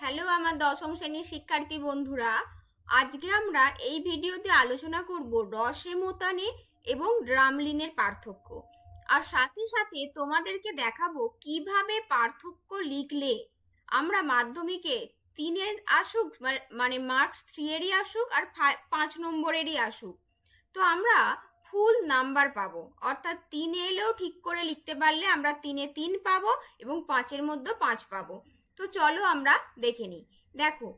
Hello আমার দশম শ্রেণীর শিক্ষার্থী বন্ধুরা, আজকে আমরা এই ভিডিওতে আলোচনা করব রসে মোতানে এবং ড্রামলিনের পার্থক্য। আর সাথে সাথে তোমাদেরকে দেখাবো কিভাবে পার্থক্য লিখলে আমরা মাধ্যমিকে 3-এর আসুক, মানে মার্কস 3-এরই আসুক আর 5 নম্বরেরই আসুক, তো আমরা ফুল নাম্বার পাবো। অর্থাৎ 3 এলেও ঠিক করে লিখতে পারলে আমরা 3-এ 3 পাবো এবং 5-এর মধ্যে 5 পাবো। তো চলো আমরা দেখে নিই। দেখো,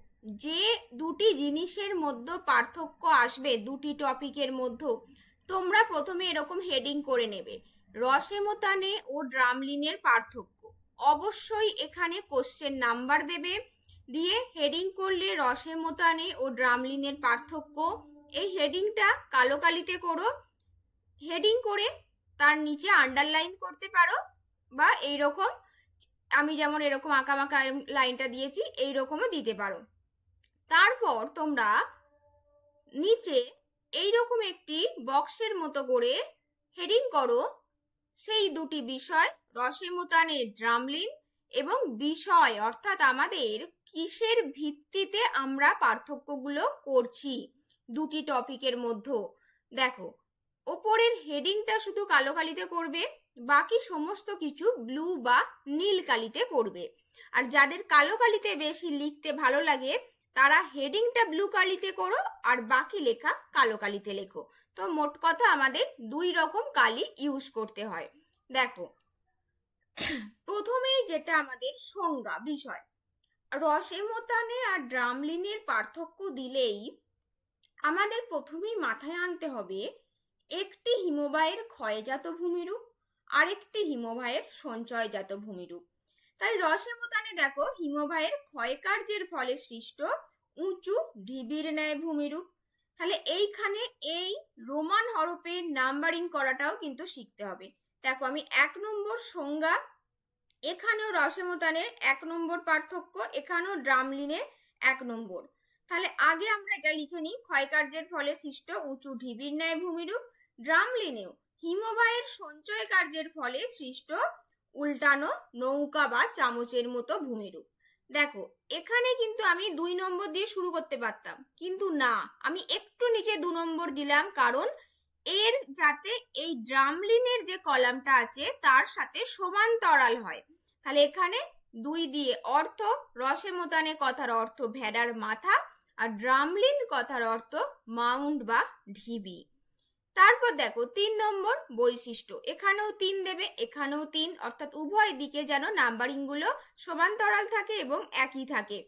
যে দুটি জিনিসের মধ্যে পার্থক্য আসবে, দুটি টপিকের মধ্যে, তোমরা প্রথমে এরকম হেডিং করে নেবে, রসে মোতানে ও ড্রামলিনের পার্থক্য। অবশ্যই এখানে কোশ্চেন নাম্বার দেবে, দিয়ে হেডিং করলে রসে মোতানে ও ড্রামলিনের পার্থক্য। এই হেডিংটা কালো কালিতে করো, হেডিং করে তার নিচে আন্ডারলাইন করতে পারো, বা এইরকম আমি যেমন এরকম আঁকাবাঁকা লাইনটা দিয়েছি এইরকমও দিতে পারো। তারপর তোমরা নিচে এইরকম একটি বক্সের মতো করে হেডিং করো সেই দুটি বিষয়, রসে মোতানে ড্রামলিন এবং বিষয়, অর্থাৎ আমাদের কিসের ভিত্তিতে আমরা পার্থক্যগুলো করছি দুটি টপিকের মধ্যে। দেখো, ওপরের হেডিংটা শুধু কালো কালিতে করবে, বাকি সমস্ত কিছু ব্লু বা নীল কালিতে করবে। আর যাদের কালো কালিতে বেশি লিখতে ভালো লাগে তারা হেডিংটা ব্লু কালিতে করো আর বাকি লেখা কালো কালিতে লেখো। তো মোট কথা আমাদের দুই রকম কালি ইউজ করতে হয়। দেখো, প্রথমেই যেটা আমাদের সংজ্ঞা বিষয়, রসে মোতানে আর ড্রামলিনের পার্থক্য দিলেই আমাদের প্রথমেই মাথায় আনতে হবে একটি হিমবাহের ক্ষয়জাত ভূমিরূপ, আরেকটি হিমবাহের সঞ্চয়জাত ভূমিরূপ। তাই রসে মোতানে দেখো হিমবাহের ক্ষয়কার্যের ফলে সৃষ্ট উঁচু ঢিবির ন্যায় ভূমিরূপ। তাহলে এইখানে এই রোমান হরফে নাম্বারিং করাটাও কিন্তু শিখতে হবে। দেখো, আমি 1 নম্বর সংজ্ঞা, এখানেও রসে মোতানের 1 নম্বর পার্থক্য, এখানেও ড্রামলিনে 1 নম্বর। তাহলে আগে আমরা এটা লিখে নিই, ক্ষয়কার্যের ফলে সৃষ্ট উঁচু ঢিবির ন্যায় ভূমিরূপ। ড্রামলিনেও হিমবাহের সঞ্চয় কার্যের ফলে সৃষ্ট উল্টানো নৌকা বা চামচের মতো ভূমিরূপ। দেখো, এখানে কিন্তু আমি 2 নম্বর দিয়ে শুরু করতে পারতাম, কিন্তু না, আমি একটু নিচে 2 নম্বর দিলাম, কারণ এর যাতে এই ড্রামলিনের যে কলামটা আছে তার সাথে সমান্তরাল হয়। তাহলে এখানে 2 দিয়ে অর্থ, রসে মোতানে কথার অর্থ ভেড়ার মাথা, আর ড্রামলিন কথার অর্থ মাউন্ট বা ঢিবি। তারপর দেখো 3 নম্বর বৈশিষ্ট্য, এখানেও 3 দেবে, এখানেও 3, অর্থাৎ উভয় দিকে যেন নাম্বারিং গুলো সমান্তরাল থাকে এবং একই থাকে।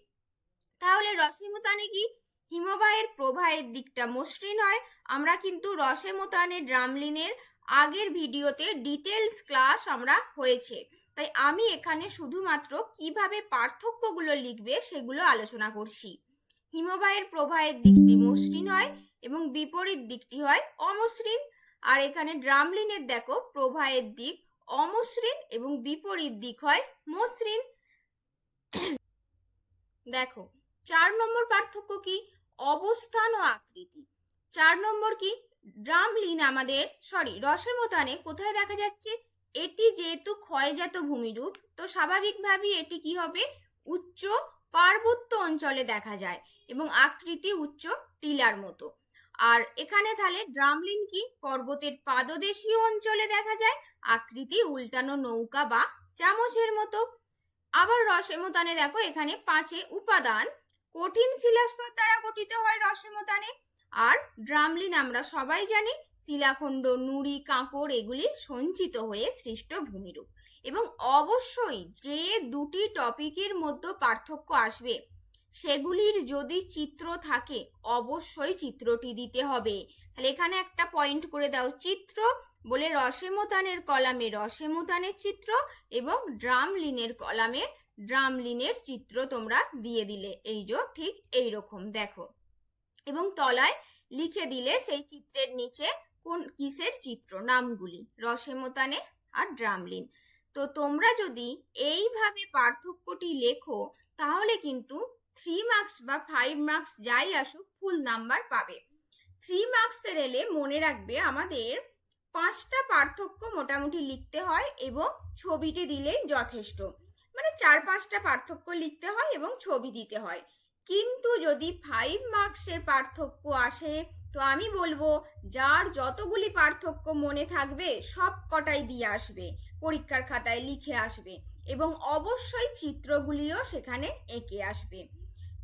তাহলে রসে মোতানে কি, হিমবাহের প্রবাহের দিকটা মসৃণ হয়। আমরা কিন্তু রসে মোতানে ড্রামলিনের আগের ভিডিওতে ডিটেলস ক্লাস আমরা হয়েছে, তাই আমি এখানে শুধুমাত্র কিভাবে পার্থক্যগুলো লিখবে সেগুলো আলোচনা করছি। হিমবাহের প্রবাহের দিকটি মসৃণ হয় এবং বিপরীত দিকটি হয় অমসৃণ। আর এখানে ড্রামলিনের দেখো প্রবাহের দিক অমসৃণ এবং বিপরীত দিক হয় মসৃণ। দেখো, 4 নম্বর পার্থক্য কি, অবস্থান ও আকৃতি। 4 নম্বর কি, ড্রামলিন আমাদের রসে মোতানে কোথায় দেখা যাচ্ছে, এটি যেহেতু ক্ষয়জাত ভূমিরূপ, তো স্বাভাবিকভাবেই এটি কি হবে, উচ্চ পার্বত্য অঞ্চলে দেখা যায় এবং আকৃতি উচ্চ টিলার মতো। আর এখানে তাহলে ড্রামলিন কি, পর্বতের পাদদেশীয় অঞ্চলে দেখা যায়, আকৃতি উল্টানো নৌকা বা চামচের মতো। আবার রসে মোতানে দেখো এখানে 5 উপাদান কঠিন শিলাস্তর দ্বারা গঠিত হয় রসে মোতানে, আর ড্রামলিন আমরা সবাই জানি শিলাখণ্ড, নুড়ি, কাঁকড় এগুলি সঞ্চিত হয়ে সৃষ্ট ভূমিরূপ। এবং অবশ্যই যে দুটি টপিকের মধ্যে পার্থক্য আসবে সেগুলির যদি চিত্র থাকে অবশ্যই চিত্রটি দিতে হবে। তাহলে এখানে একটা পয়েন্ট করে দাও, চিত্র বলে রসে মোতানের কলামে রসে মোতানের চিত্র এবং ড্রামলিনের কলামে ড্রামলিনের চিত্র তোমরা দিয়ে দিলে, এই যে ঠিক এইরকম দেখো, এবং তলায় লিখে দিলে সেই চিত্রের নিচে কোন কিসের চিত্র, নামগুলি রসে মোতানে আর ড্রামলিন। তো তোমরা যদি এইভাবে পার্থক্যটি লেখো তাহলে কিন্তু 3 মার্কস বা 5 মার্কস যাই আসুক ফুল নাম্বার পাবে। 3 মার্কসের এলে মনে রাখবে আমাদের 5টা পার্থক্য মোটামুটি লিখতে হয় এবং ছবিটি দিলেই যথেষ্ট। মানে 4-5টা পার্থক্য লিখতে হয় এবং ছবি দিতে হয়। কিন্তু যদি 5 মার্কসের পার্থক্য আসে তো আমি বলবো যার যতগুলি পার্থক্য মনে থাকবে সব কটাই দিয়ে আসবে, পরীক্ষার খাতায় লিখে আসবে এবং অবশ্যই চিত্রগুলিও সেখানে এঁকে আসবে।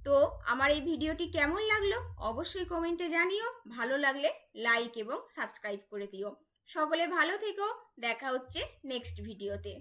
তো আমার এই ভিডিওটি কেমন লাগলো অবশ্যই কমেন্টে জানিও, ভালো লাগলে লাইক এবং সাবস্ক্রাইব করে দিও। সকলে ভালো থেকো, দেখা হচ্ছে নেক্সট ভিডিওতে।